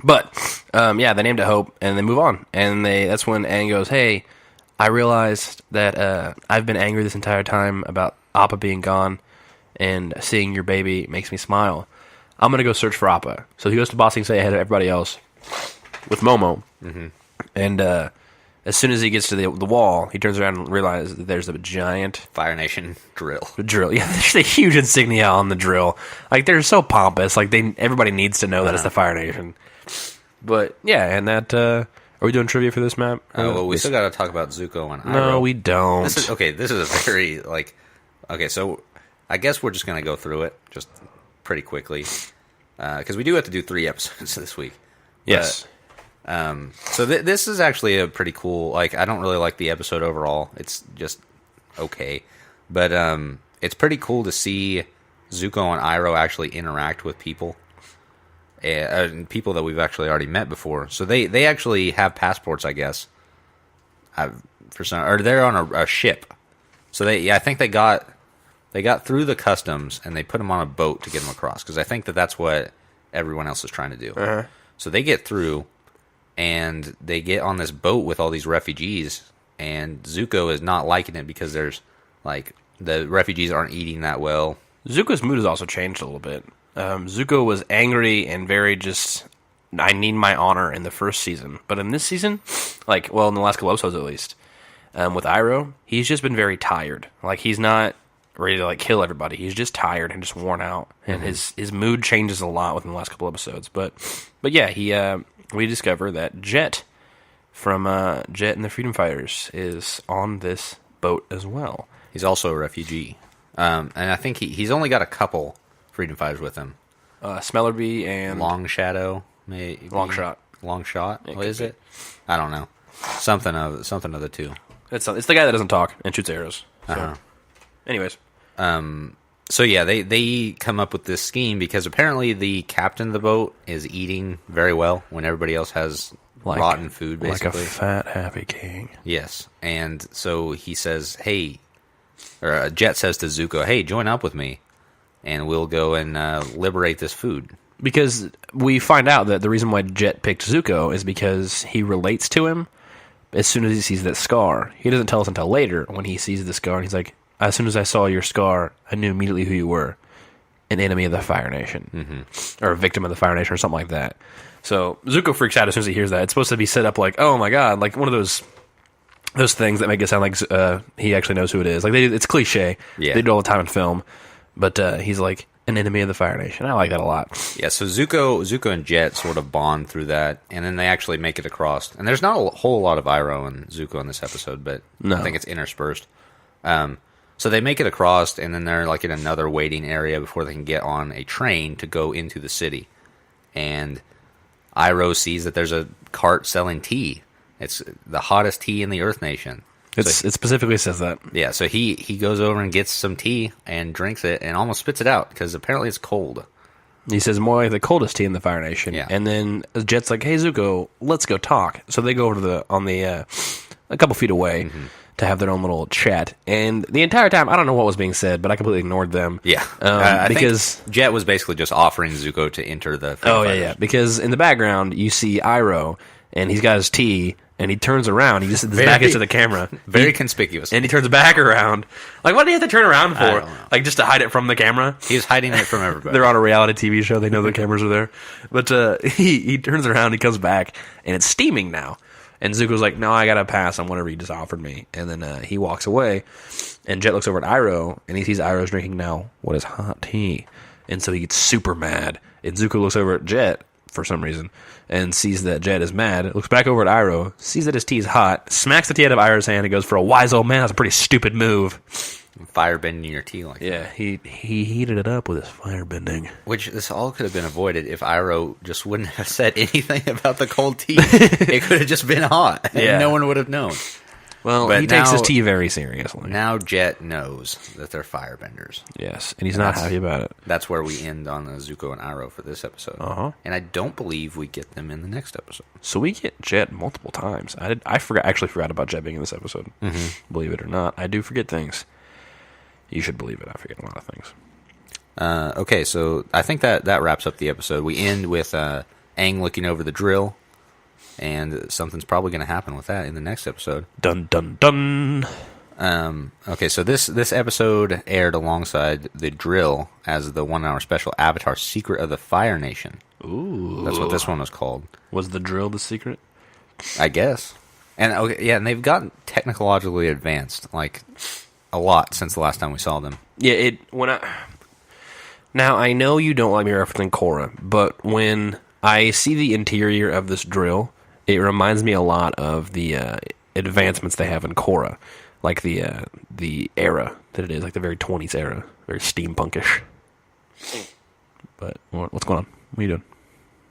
But, yeah, they named it Hope, and they move on. And that's when Aang goes, "Hey, I realized that I've been angry this entire time about Appa being gone, and seeing your baby makes me smile. I'm going to go search for Appa." So he goes to Ba Sing Se ahead of everybody else with Momo. Mm-hmm. And as soon as he gets to the wall, he turns around and realizes that there's a giant... Fire Nation drill. Yeah, there's a huge insignia on the drill. Like, they're so pompous. Like, everybody needs to know that it's the Fire Nation. But, yeah, and that... are we doing trivia for this map? Well, we still got to talk about Zuko and Iroh. No, we don't. This is a very, like... Okay, so I guess we're just going to go through it just pretty quickly. Because we do have to do 3 episodes this week. Yes. So this is actually a pretty cool... Like, I don't really like the episode overall. It's just okay. But it's pretty cool to see Zuko and Iroh actually interact with people. People that we've actually already met before. So they actually have passports, I guess. Or they're on a ship. So I think they got through the customs and they put them on a boat to get them across. Because I think that's what everyone else is trying to do. Uh-huh. So they get through and they get on this boat with all these refugees. And Zuko is not liking it because there's like the refugees aren't eating that well. Zuko's mood has also changed a little bit. Zuko was angry and very just, I need my honor in the first season. But in this season, in the last couple episodes at least, with Iroh, he's just been very tired. Like, he's not ready to, kill everybody. He's just tired and just worn out. And his mood changes a lot within the last couple episodes. But yeah, we discover that Jet from Jet and the Freedom Fighters is on this boat as well. He's also a refugee. And I think he's only got a couple Freedom Fighters with him. Smellerbee and... Long Shadow, maybe. Long Shot. Long Shot? What is it? I don't know. Something of the two. It's the guy that doesn't talk and shoots arrows. So. Uh-huh. Anyways. So yeah, they come up with this scheme because apparently the captain of the boat is eating very well when everybody else has rotten food, basically. Like a fat, happy king. Yes. And so he says, hey, or Jet says to Zuko, hey, join up with me, and we'll go and liberate this food. Because we find out that the reason why Jet picked Zuko is because he relates to him as soon as he sees that scar. He doesn't tell us until later when he sees the scar, and he's like, as soon as I saw your scar, I knew immediately who you were. An enemy of the Fire Nation. Mm-hmm. Or a victim of the Fire Nation or something like that. So Zuko freaks out as soon as he hears that. It's supposed to be set up like, oh my god, like one of those things that make it sound like he actually knows who it is. Like it's cliche. Yeah. They do it all the time in film. But he's like, an enemy of the Fire Nation. I like that a lot. Yeah, so Zuko and Jet sort of bond through that, and then they actually make it across. And there's not a whole lot of Iroh and Zuko in this episode, but I think it's interspersed. So they make it across, and then they're like in another waiting area before they can get on a train to go into the city. And Iroh sees that there's a cart selling tea. It's the hottest tea in the Earth Nation. It specifically says that. Yeah, so he goes over and gets some tea and drinks it and almost spits it out because apparently it's cold. He says, more like the coldest tea in the Fire Nation. Yeah. And then Jet's like, hey, Zuko, let's go talk. So they go over to a couple feet away to have their own little chat. And the entire time, I don't know what was being said, but I completely ignored them. Yeah. Because think Jet was basically just offering Zuko to enter the yeah. Because in the background, you see Iroh, and he's got his tea, and he turns around. He just his back is to the camera. Very conspicuous. And he turns back around. Like, what did he have to turn around I for? don't know. Like, just to hide it from the camera? He was hiding it from everybody. They're on a reality TV show. They know the cameras are there. But he turns around, he comes back, and it's steaming now. And Zuko's like, no, I got to pass on whatever you just offered me. And then he walks away, and Jet looks over at Iroh, and he sees Iroh's drinking now what is hot tea. And so he gets super mad. And Zuko looks over at Jet, for some reason, and sees that Jet is mad, looks back over at Iroh, sees that his tea is hot, smacks the tea out of Iroh's hand, and goes, for a wise old man, that's a pretty stupid move. Firebending your tea like that. Yeah, he heated it up with his firebending. Which this all could have been avoided if Iroh just wouldn't have said anything about the cold tea. It could have just been hot, and Yeah. no one would have known. Well, But he takes his now- tea very seriously. Now Jet knows that they're firebenders. Yes, and he's not happy about it. That's where we end on Zuko and Iroh for this episode. Uh-huh. And I don't believe we get them in the next episode. So we get Jet multiple times. I actually forgot about Jet being in this episode. Mm-hmm. Believe it or not, I do forget things. You should believe it. I forget a lot of things. Okay, so I think that wraps up the episode. We end with Aang looking over the drill, and something's probably going to happen with that in the next episode. Dun dun dun. Okay, so this episode aired alongside the drill as the 1 hour special Avatar Secret of the Fire Nation. Ooh. That's what this one was called. Was the drill the secret? I guess. And okay, yeah, and they've gotten technologically advanced, like a lot since the last time we saw them. Yeah, Now, I know you don't like me referencing Korra, but when I see the interior of this drill, it reminds me a lot of the advancements they have in Korra. Like the era that it is, like the very 20s era. Very steampunkish. But what's going on? What are you doing?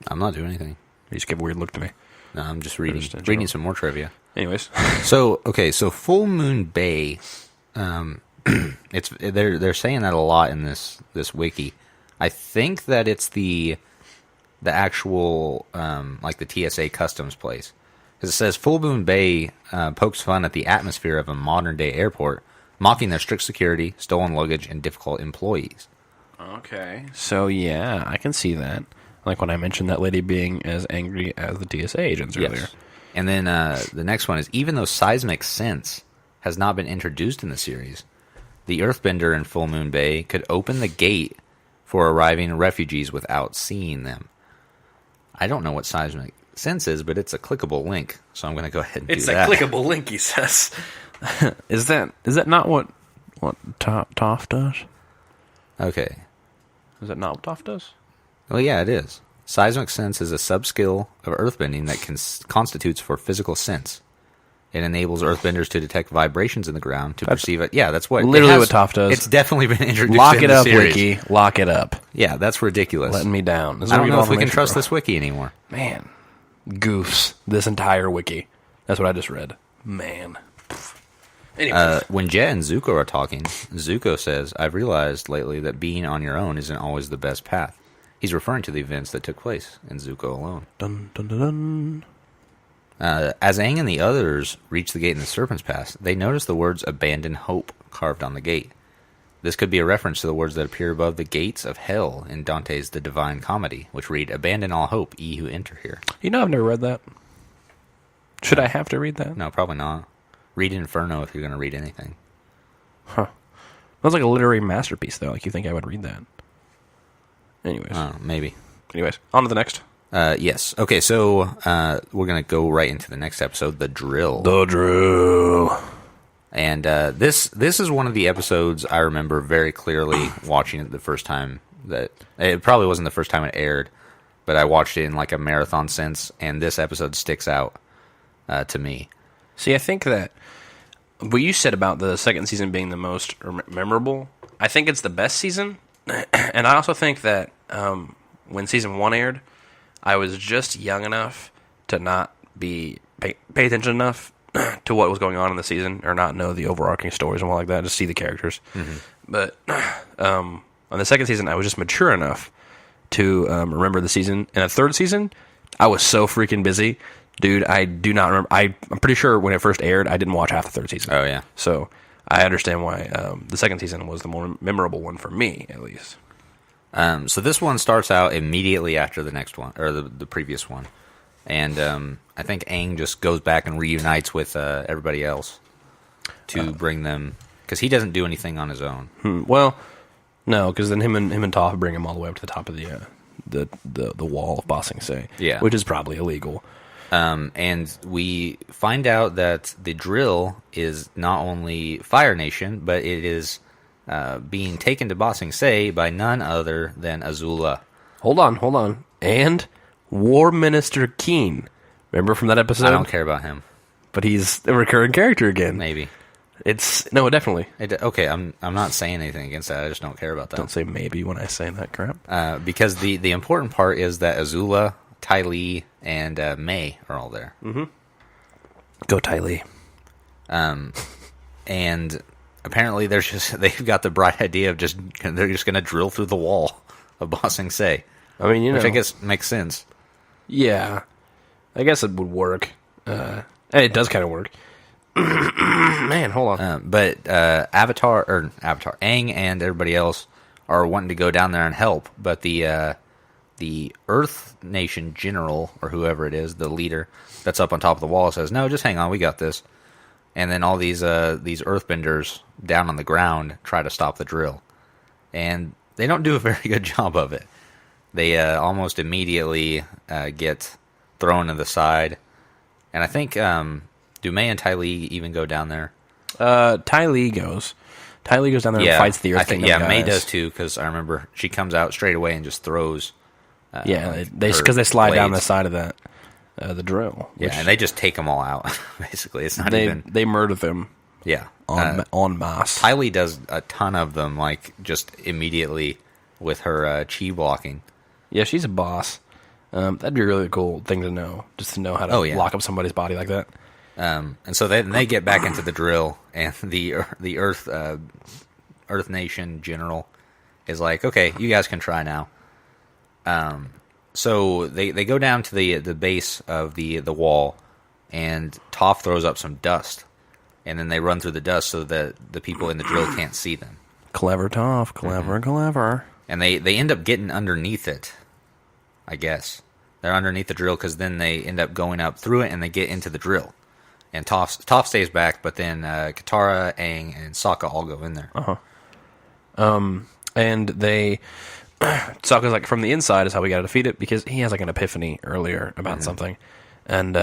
I'm not doing anything. You just give a weird look to me. No, I'm just reading some more trivia. Anyways. So Full Moon Bay, they're saying that a lot in this wiki. I think that it's the actual like the TSA customs place, because it says Full Moon Bay pokes fun at the atmosphere of a modern day airport, mocking their strict security, stolen luggage, and difficult employees. Okay. So, yeah, I can see that. Like when I mentioned that lady being as angry as the TSA agents earlier. Yes. And then the next one is, even though seismic sense has not been introduced in the series, the Earthbender in Full Moon Bay could open the gate for arriving refugees without seeing them. I don't know what seismic sense is, but it's a clickable link, so I'm going to go ahead and do that. It's a clickable link, he says. Is that not what Toph does? Okay. Is that not what Toph does? Well, yeah, it is. Seismic sense is a sub-skill of earthbending that constitutes for physical sense. It enables earthbenders to detect vibrations in the ground to perceive it. Yeah, that's what literally what Toph does. It's definitely been introduced. Lock in it the up, series. Wiki. Lock it up. Yeah, that's ridiculous. Letting me down. I don't know if we can trust this wiki anymore. Man, goofs. This entire wiki. That's what I just read. Man. Anyway. When Jet and Zuko are talking, Zuko says, "I've realized lately that being on your own isn't always the best path." He's referring to the events that took place in Zuko alone. Dun, dun, dun, dun. As Aang and the others reach the gate in the Serpent's Pass, they notice the words "Abandon Hope" carved on the gate. This could be a reference to the words that appear above the gates of hell in Dante's The Divine Comedy, which read, "Abandon all hope, ye who enter here." You know, I've never read that. Should I have to read that? No, probably not. Read Inferno if you're going to read anything. Huh. That's like a literary masterpiece, though. Like, you think I would read that? Anyways. Maybe. Anyways, on to the next. Yes. Okay, so we're going to go right into the next episode, The Drill. The Drill. And this is one of the episodes I remember very clearly watching it the first time. That it probably wasn't the first time it aired, but I watched it in like a marathon sense, and this episode sticks out to me. See, I think that what you said about the second season being the most memorable, I think it's the best season. And I also think that when season 1 aired, I was just young enough to not pay attention enough to what was going on in the season, or not know the overarching stories and all like that, just see the characters. Mm-hmm. But on the second season, I was just mature enough to remember the season. And the third season, I was so freaking busy. Dude, I do not remember. I'm pretty sure when it first aired, I didn't watch half the third season. Oh, yeah. So I understand why the second season was the more memorable one for me, at least. So this one starts out immediately after the next one, or the previous one. And I think Aang just goes back and reunites with everybody else to bring them, because he doesn't do anything on his own. Well, no, because then him and Toph bring him all the way up to the top of the wall of Ba Sing Se, yeah, which is probably illegal. And we find out that the drill is not only Fire Nation, but it is being taken to Ba Sing Se by none other than Azula. Hold on. And War Minister Keen. Remember from that episode? I don't care about him. But he's a recurring character again. Maybe. No, definitely. Okay, I'm not saying anything against that. I just don't care about that. Don't say maybe when I say that crap. Because the important part is that Azula, Ty Lee, and May are all there. Mm-hmm. Go Ty Lee. And apparently they've got the bright idea of they're just going to drill through the wall of Ba Sing Se. I mean, which I guess makes sense. Yeah, I guess it would work. And it does kind of work. Man, hold on. But Aang and everybody else are wanting to go down there and help, but the Earth Nation general, or whoever it is, the leader that's up on top of the wall, says, "No, just hang on, we got this." And then all these Earthbenders down on the ground try to stop the drill, and they don't do a very good job of it. They almost immediately get thrown to the side, and I think do May and Ty Lee even go down there? Ty Lee goes down there and fights the Earth Kingdom guys. May does too, because I remember she comes out straight away and just throws. Because they slide down the side of that the drill. Yeah, and they just take them all out. Basically, it's not they murder them. Yeah, en masse. Ty Lee does a ton of them, like just immediately with her chi blocking. Yeah, she's a boss. That'd be a really cool thing to know, just to know how to lock up somebody's body like that. And so they get back into the drill, and the Earth Nation general is like, "Okay, you guys can try now." So they go down to the base of the wall, and Toph throws up some dust, and then they run through the dust so that the people in the drill can't see them. Clever Toph, clever. And they end up getting underneath it, I guess. They're underneath the drill because then they end up going up through it, and they get into the drill. And Toph stays back, but then Katara, Aang, and Sokka all go in there. And they... Sokka's like, from the inside is how we got to defeat it, because he has like an epiphany earlier about something. And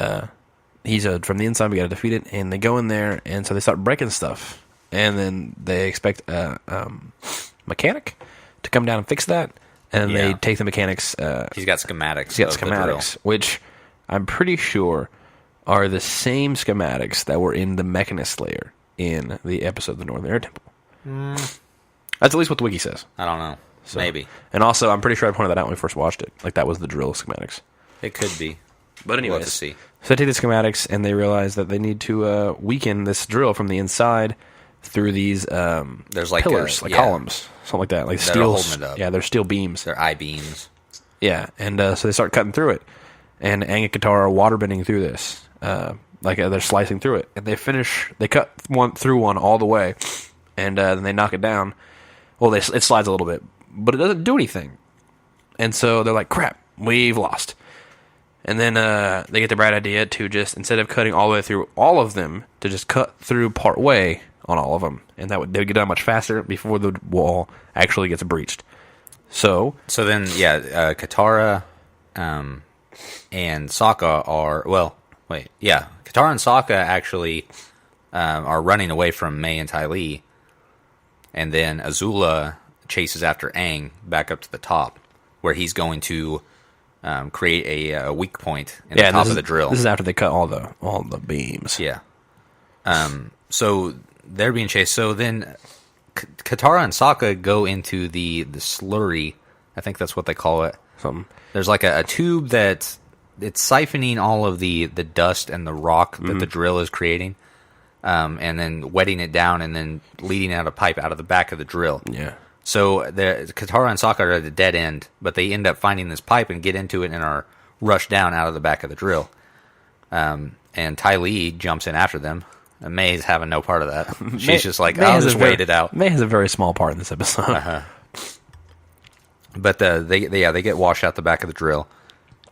he's from the inside we got to defeat it, and they go in there, and so they start breaking stuff. And then they expect a mechanic to come down and fix that. And they take the mechanics... He's got schematics. Which I'm pretty sure are the same schematics that were in the Mechanist layer in the episode of the Northern Air Temple. That's at least what the wiki says. I don't know. So, maybe. And also, I'm pretty sure I pointed that out when we first watched it. Like, that was the drill schematics. It could be. But anyways, We'll have to see. so they take the schematics and they realize that they need to weaken this drill from the inside through these There's like pillars, columns, something like that, like that are steel. holding it up. Yeah, they're steel beams. They're I-beams. Yeah, and so they start cutting through it, and Aang and Katara are waterbending through this, they're slicing through it, and they cut through one all the way, and then they knock it down. Well, it slides a little bit, but it doesn't do anything, and so they're like, "Crap, we've lost." And then they get the bright idea to just, instead of cutting all the way through all of them, to just cut through part way on all of them, and they would get done much faster before the wall actually gets breached. So then, Katara and Sokka are... Well, wait. Yeah, Katara and Sokka actually are running away from Mai and Ty Lee. And then Azula chases after Aang back up to the top, where he's going to create a weak point in the top of the drill. This is after they cut all the beams. Yeah. So they're being chased. So then... Katara and Sokka go into the slurry. I think that's what they call it. Something. There's like a tube that it's siphoning all of the dust and the rock that the drill is creating, and then wetting it down and then leading out a pipe out of the back of the drill. Yeah. So Katara and Sokka are at a dead end, but they end up finding this pipe and get into it and are rushed down out of the back of the drill. And Ty Lee jumps in after them. May's having no part of that. She's just like, I'll just wait it out. May has a very small part in this episode. But they get washed out the back of the drill.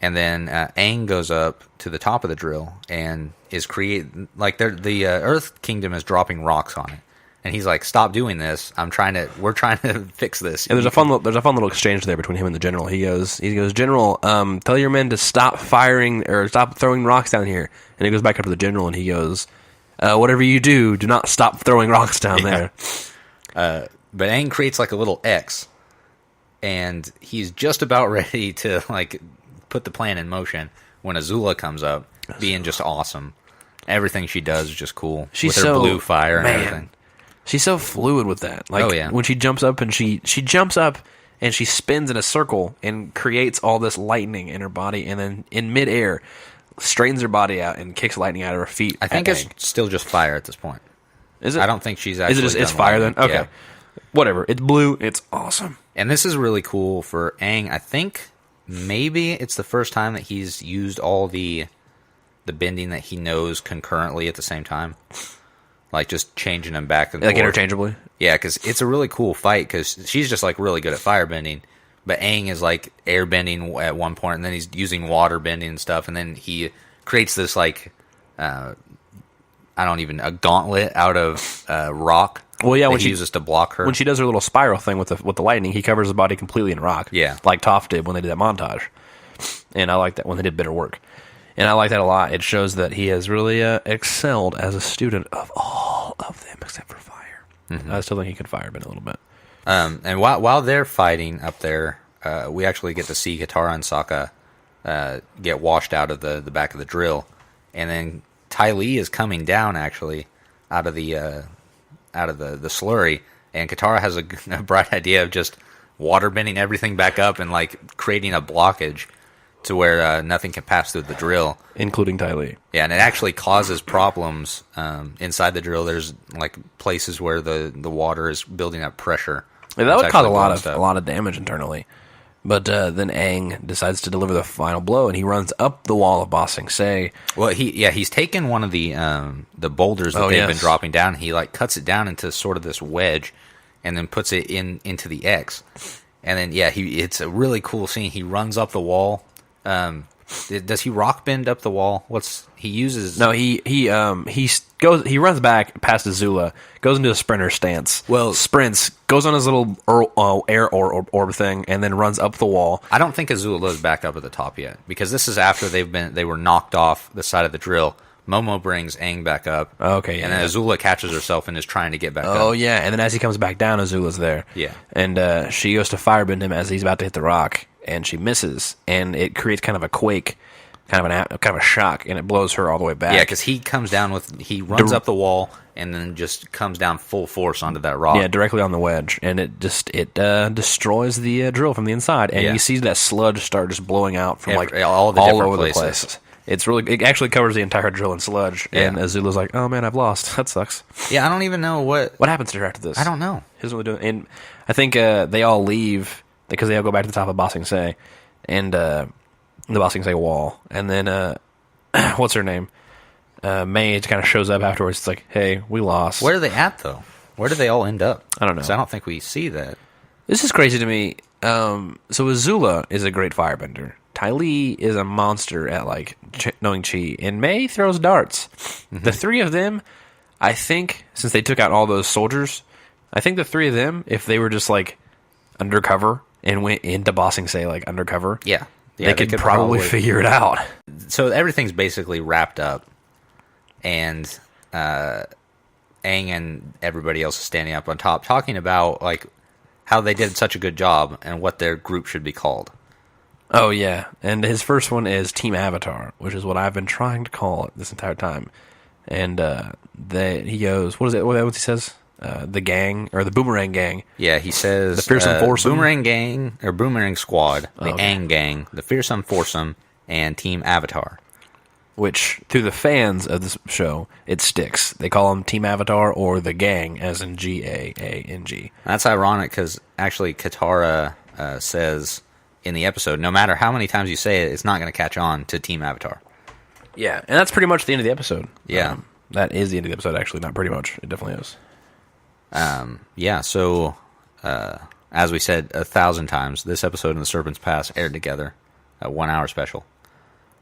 And then Aang goes up to the top of the drill and is the Earth Kingdom is dropping rocks on it. And he's like, stop doing this. We're trying to fix this. And there's a fun little exchange there between him and the general. He goes, General, tell your men to stop firing or stop throwing rocks down here. And he goes back up to the general and he goes, whatever you do not stop throwing rocks down there. But Aang creates like a little X, and he's just about ready to like put the plan in motion when Azula comes up, being just awesome. Everything she does is just cool. She's with her blue fire and everything. She's so fluid with that. Like, when she jumps up and she jumps up and she spins in a circle and creates all this lightning in her body, and then in midair straightens her body out and kicks lightning out of her feet. I think it's still just fire at this point. Is it? I don't think she's actually. Is it it's fire lightning. then? Okay. Yeah. Whatever. It's blue. It's awesome. And this is really cool for Aang. I think maybe it's the first time that he's used all the bending that he knows concurrently at the same time. Like just changing them back and forth. Interchangeably? Yeah, because it's a really cool fight because she's just like really good at fire bending. But Aang is like air bending at one point, and then he's using water bending and stuff, and then he creates this like a gauntlet out of rock. Well, yeah, when he uses to block her. When she does her little spiral thing with the lightning, he covers his body completely in rock. Yeah, like Toph did when they did that montage, and I like that when they did Bitter Work, and I like that a lot. It shows that he has really excelled as a student of all of them except for fire. Mm-hmm. I still think he could fire bend a little bit. And while they're fighting up there, we actually get to see Katara and Sokka get washed out of the back of the drill, and then Ty Lee is coming down actually out of the slurry, and Katara has a bright idea of just water bending everything back up and like creating a blockage to where nothing can pass through the drill, including Ty Lee. Yeah, and it actually causes problems inside the drill. There's like places where the water is building up pressure. Yeah, that would cause a lot of damage internally. But then Aang decides to deliver the final blow, and he runs up the wall of Ba Sing Se. Well, he's taken one of the boulders that they've been dropping down. He like cuts it down into sort of this wedge, and then puts it into the X. And then it's a really cool scene. He runs up the wall. Does he rock bend up the wall? He uses? No, he runs back past Azula, goes into a sprinter stance. Well, sprints, goes on his little air orb thing, and then runs up the wall. I don't think Azula's back up at the top yet, because this is after they were knocked off the side of the drill. Momo brings Aang back up. Okay, and then Azula catches herself and is trying to get back up. Oh yeah, and then as he comes back down, Azula's there. Yeah, and she goes to firebend him as he's about to hit the rock, and she misses, and it creates kind of a quake. Kind of a shock, and it blows her all the way back. Yeah, because he comes down he runs up the wall and then just comes down full force onto that rock. Yeah, directly on the wedge, and it destroys the drill from the inside, and you see that sludge start just blowing out from all over places. the place. It actually covers the entire drill in sludge. Yeah. And Azula's like, oh man, I've lost. That sucks. Yeah, I don't even know what What happens to her after this? I don't know. Here's what they're doing. And I think they all leave because they all go back to the top of Ba Sing Se and the Ba Sing Se wall. And then, what's her name? May kind of shows up afterwards. It's like, hey, we lost. Where are they at though? Where do they all end up? I don't know. 'Cause I don't think we see that. This is crazy to me. So Azula is a great firebender. Ty Lee is a monster at like knowing chi, and May throws darts. The three of them, I think, since they took out all those soldiers, I think the three of them, if they were just like undercover and went into Ba Sing Se like undercover, Yeah, they could probably figure it out. So everything's basically wrapped up, and Aang and everybody else is standing up on top, talking about like how they did such a good job and what their group should be called. Oh yeah, and his first one is Team Avatar, which is what I've been trying to call it this entire time. And he goes, what is it? What he says? The gang or the Boomerang Gang. Yeah, he says The Fearsome Foursome? Boomerang Gang or Boomerang Squad, the okay. Aang Gang, the Fearsome Foursome, and Team Avatar. Which, to the fans of this show, it sticks. They call them Team Avatar or the Gang, as in G-A-A-N-G. That's ironic because actually Katara says in the episode, no matter how many times you say it, it's not going to catch on to Team Avatar. Yeah, and that's pretty much the end of the episode. Yeah. That is the end of the episode, actually. Not pretty much. It definitely is. Yeah, so as we said 1,000 times, this episode and The Serpent's Pass aired together, a 1 hour special.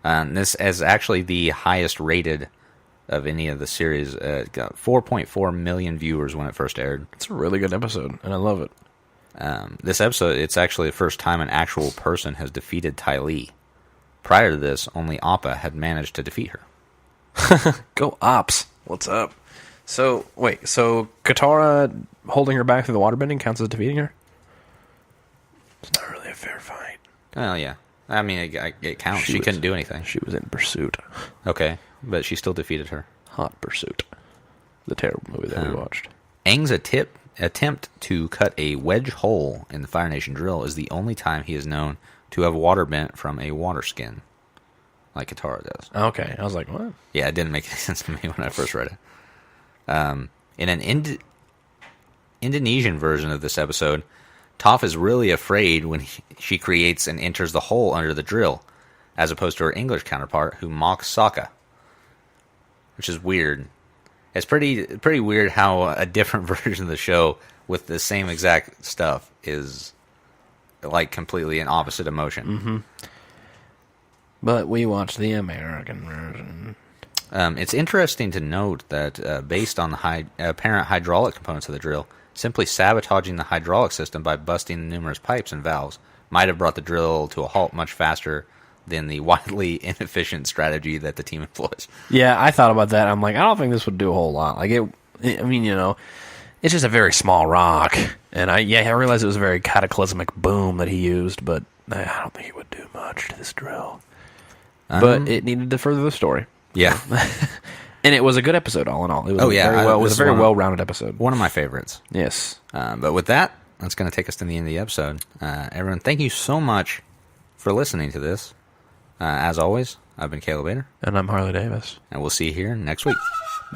This is actually the highest rated of any of the series. It got 4.4 million viewers when it first aired. It's a really good episode, and I love it. This episode, it's actually the first time an actual person has defeated Ty Lee. Prior to this, only Appa had managed to defeat her. Go Ops. What's up? So, wait, so Katara holding her back through the waterbending counts as defeating her? It's not really a fair fight. Oh, yeah. I mean, it counts. She couldn't do anything. She was in Pursuit. Okay, but she still defeated her. Hot Pursuit. The terrible movie that we watched. Aang's attempt to cut a wedge hole in the Fire Nation drill is the only time he is known to have water bent from a water skin, like Katara does. Okay, I was like, what? Yeah, it didn't make any sense to me when I first read it. In an Indonesian version of this episode, Toph is really afraid when she creates and enters the hole under the drill, as opposed to her English counterpart, who mocks Sokka, which is weird. It's pretty weird how a different version of the show with the same exact stuff is like completely an opposite emotion. Mm-hmm. But we watched the American version. It's interesting to note that based on the apparent hydraulic components of the drill, simply sabotaging the hydraulic system by busting the numerous pipes and valves might have brought the drill to a halt much faster than the widely inefficient strategy that the team employs. Yeah, I thought about that. I'm like, I don't think this would do a whole lot. Like, I mean, you know, it's just a very small rock. And I realized it was a very cataclysmic boom that he used, but I don't think it would do much to this drill. But it needed to further the story. Yeah. And it was a good episode, all in all. It was it was a very well-rounded episode. One of my favorites. Yes. But with that, that's going to take us to the end of the episode. Everyone, thank you so much for listening to this. As always, I've been Caleb Bader. And I'm Harley Davis. And we'll see you here next week.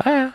Bye.